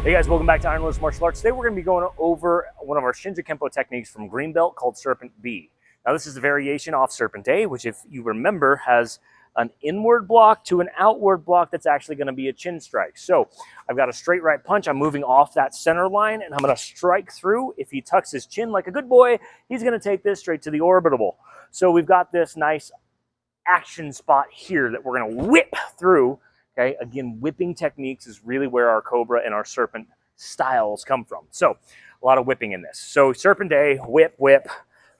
Hey guys, welcome back to Ironless Martial Arts. Today we're going to be going over one of our Shinja Kenpo techniques from Green Belt called Serpent B. Now this is a variation off Serpent A, which if you remember has an inward block to an outward block that's actually going to be a chin strike. So I've got a straight right punch, I'm moving off that center line and I'm going to strike through. If he tucks his chin like a good boy, he's going to take this straight to the orbital. So we've got this nice action spot here that we're going to whip through. Okay, again, whipping techniques is really where our Cobra and our Serpent styles come from. So a lot of whipping in this. So Serpent A, whip, whip,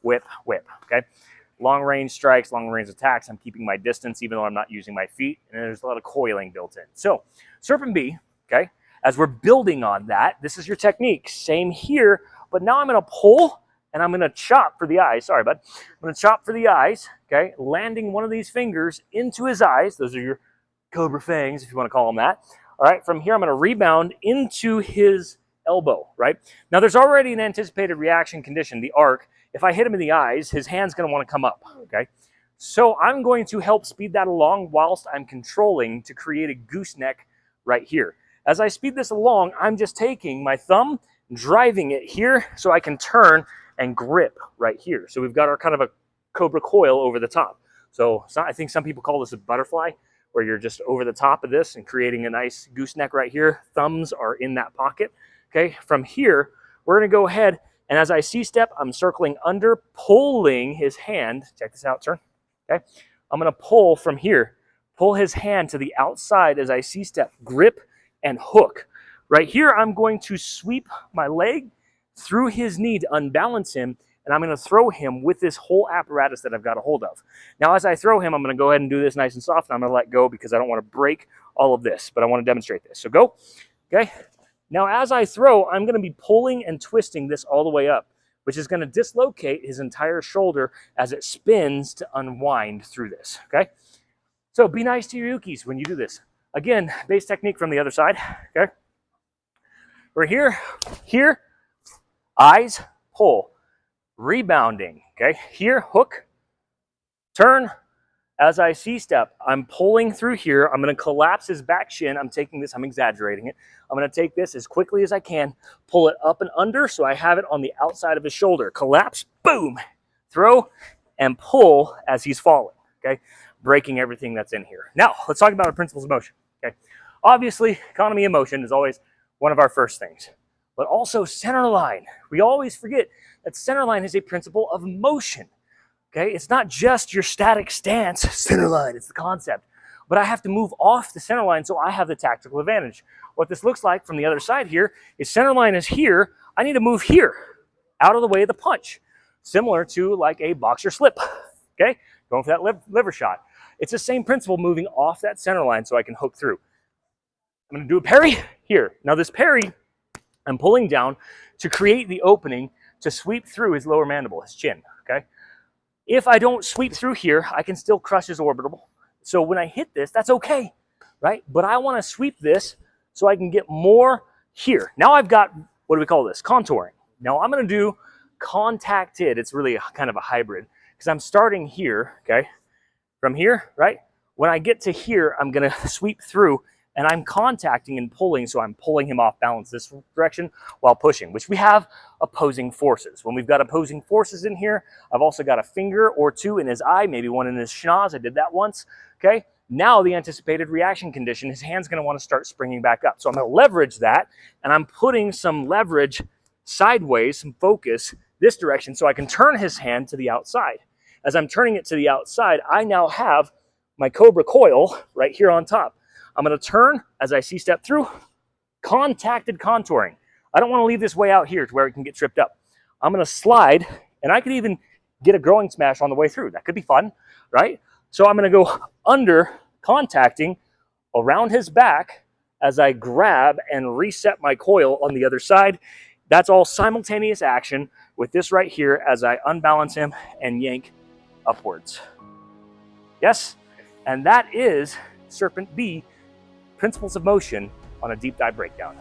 whip, whip, okay? Long range strikes, long range attacks. I'm keeping my distance even though I'm not using my feet, and there's a lot of coiling built in. So Serpent B, okay, as we're building on that, this is your technique. Same here, but now I'm gonna pull and I'm gonna chop for the eyes. Sorry, bud. I'm gonna chop for the eyes, okay? Landing one of these fingers into his eyes. Those are your Cobra fangs, if you want to call them that. All right, from here, I'm going to rebound into his elbow, right? Now, there's already an anticipated reaction condition, the arc. If I hit him in the eyes, his hand's going to want to come up, okay? So I'm going to help speed that along whilst I'm controlling to create a gooseneck right here. As I speed this along, I'm just taking my thumb, driving it here so I can turn and grip right here. So we've got our kind of a Cobra coil over the top. So I think some people call this a butterfly, where you're just over the top of this and creating a nice gooseneck right here. Thumbs are in that pocket, okay? From here, we're gonna go ahead, and as I C-step, I'm circling under, pulling his hand. Check this out, turn, okay? I'm gonna pull from here, pull his hand to the outside as I C-step, grip and hook. Right here, I'm going to sweep my leg through his knee to unbalance him, and I'm going to throw him with this whole apparatus that I've got a hold of. Now, as I throw him, I'm going to go ahead and do this nice and soft, and I'm going to let go because I don't want to break all of this, but I want to demonstrate this. So go, okay? Now, as I throw, I'm going to be pulling and twisting this all the way up, which is going to dislocate his entire shoulder as it spins to unwind through this, okay? So be nice to your yukis when you do this. Again, base technique from the other side, okay? We're here, eyes, pull. Rebounding, okay? Here, hook, turn. As I C-step, I'm pulling through here. I'm going to collapse his back shin. I'm taking this, I'm exaggerating it. I'm going to take this as quickly as I can, pull it up and under so I have it on the outside of his shoulder. Collapse, boom, throw, and pull as he's falling, okay? Breaking everything that's in here. Now, let's talk about our principles of motion, okay? Obviously, economy of motion is always one of our first things, but also center line. We always forget that center line is a principle of motion, okay? It's not just your static stance, center line, it's the concept. But I have to move off the center line so I have the tactical advantage. What this looks like from the other side here is center line is here, I need to move here, out of the way of the punch. Similar to like a boxer slip, okay? Going for that liver shot. It's the same principle moving off that center line so I can hook through. I'm gonna do a parry here. Now this parry, I'm pulling down to create the opening to sweep through his lower mandible, his chin, okay? If I don't sweep through here, I can still crush his orbital. So when I hit this, that's okay, right? But I want to sweep this so I can get more here. Now I've got, what do we call this? Contouring. Now I'm going to do contacted. It's really kind of a hybrid because I'm starting here, okay? From here, right? When I get to here, I'm going to sweep through and I'm contacting and pulling, so I'm pulling him off balance this direction while pushing, which we have opposing forces. When we've got opposing forces in here, I've also got a finger or two in his eye, maybe one in his schnoz. I did that once, okay? Now the anticipated reaction condition, his hand's gonna wanna start springing back up. So I'm gonna leverage that, and I'm putting some leverage sideways, some focus this direction, so I can turn his hand to the outside. As I'm turning it to the outside, I now have my Cobra coil right here on top. I'm going to turn as I C-step through, contacted contouring. I don't want to leave this way out here to where it can get tripped up. I'm going to slide, and I could even get a growing smash on the way through. That could be fun, right? So I'm going to go under, contacting around his back as I grab and reset my coil on the other side. That's all simultaneous action with this right here as I unbalance him and yank upwards. Yes? And that is Serpent B, Principles of Motion on a deep dive breakdown.